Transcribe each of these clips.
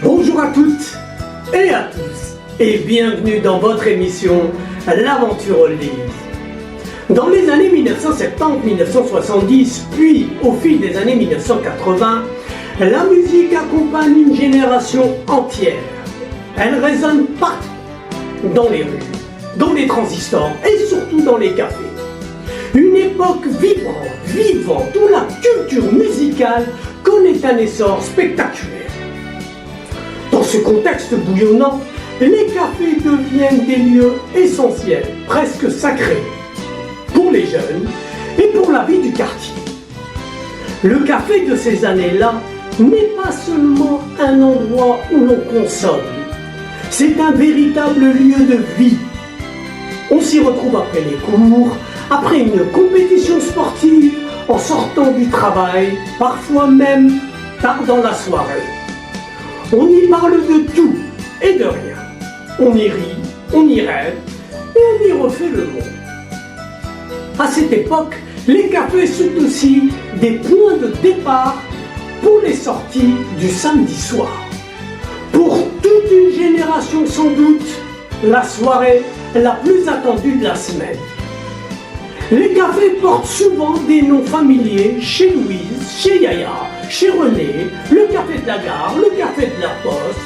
Bonjour à toutes et à tous et bienvenue dans votre émission L'Aventure Oldies. Dans les années 1970-1970, puis au fil des années 1980, la musique accompagne une génération entière. Elle résonne partout, dans les rues, dans les transistors et surtout dans les cafés. Une époque vibrante, vivante, où la culture musicale connaît un essor spectaculaire. Dans ce contexte bouillonnant, les cafés deviennent des lieux essentiels, presque sacrés, pour les jeunes et pour la vie du quartier. Le café de ces années-là n'est pas seulement un endroit où l'on consomme, c'est un véritable lieu de vie. On s'y retrouve après les cours, après une compétition sportive, en sortant du travail, parfois même tard dans la soirée. On y parle de tout et de rien. On y rit, on y rêve et on y refait le monde. À cette époque, les cafés sont aussi des points de départ pour les sorties du samedi soir. Pour toute une génération sans doute, la soirée la plus attendue de la semaine. Les cafés portent souvent des noms familiers chez Louise, chez Yaya, chez René, le café de la gare, le café de la poste,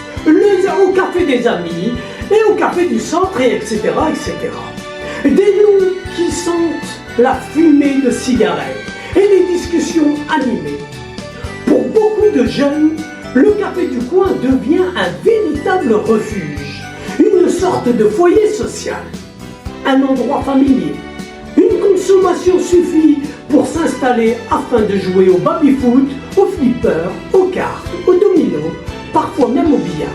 au café des amis et au café du centre, et etc., etc. Des noms qui sentent la fumée de cigarettes et les discussions animées. Pour beaucoup de jeunes, le café du coin devient un véritable refuge, une sorte de foyer social, un endroit familier. Une consommation suffit pour s'installer afin de jouer au baby-foot, au flipper, aux cartes, au domino, parfois même au billard.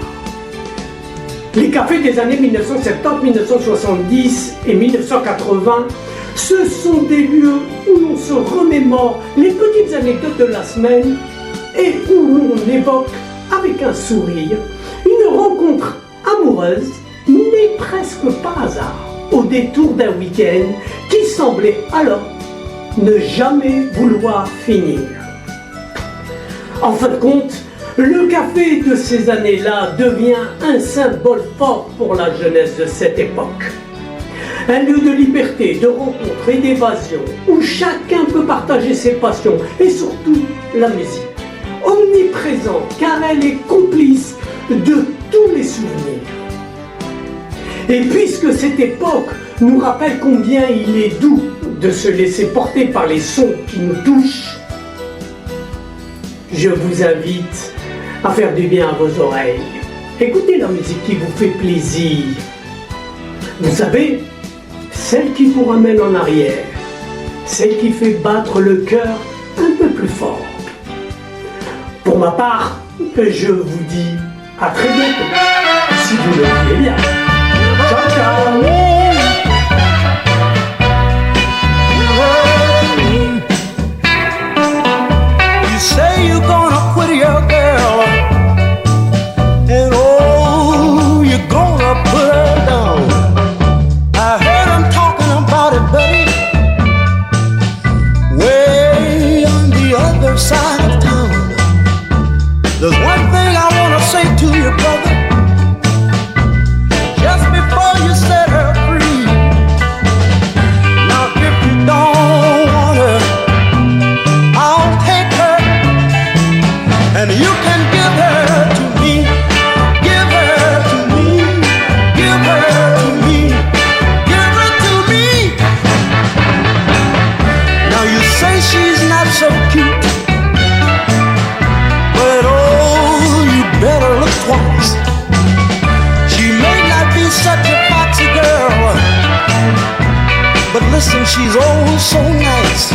Les cafés des années 1970, 1970 et 1980, ce sont des lieux où l'on se remémore les petites anecdotes de la semaine et où l'on évoque avec un sourire une rencontre amoureuse née presque par hasard au détour d'un week-end qui semblait alors ne jamais vouloir finir. En fin de compte, le café de ces années-là devient un symbole fort pour la jeunesse de cette époque. Un lieu de liberté, de rencontre et d'évasion, où chacun peut partager ses passions et surtout la musique. Omniprésente car elle est complice de tous les souvenirs. Et puisque cette époque nous rappelle combien il est doux de se laisser porter par les sons qui nous touchent, je vous invite à faire du bien à vos oreilles. Écoutez la musique qui vous fait plaisir. Vous savez, celle qui vous ramène en arrière, celle qui fait battre le cœur un peu plus fort. Pour ma part, je vous dis à très bientôt, si vous le voulez bien. Ciao, ciao. You say you're gonna quit your girl, and oh, you're gonna put her down. I heard him talking about it, buddy, way on the other side of town. There's one thing I wanna say to you, brother. Just before you set her free. Now if you don't want her, I'll take her, and you can give her to me. Give her to me. Give her to me. Give her to me. Now you say she's not so cute, but oh, you better look twice. She may not be such a foxy girl, but listen, she's oh so nice.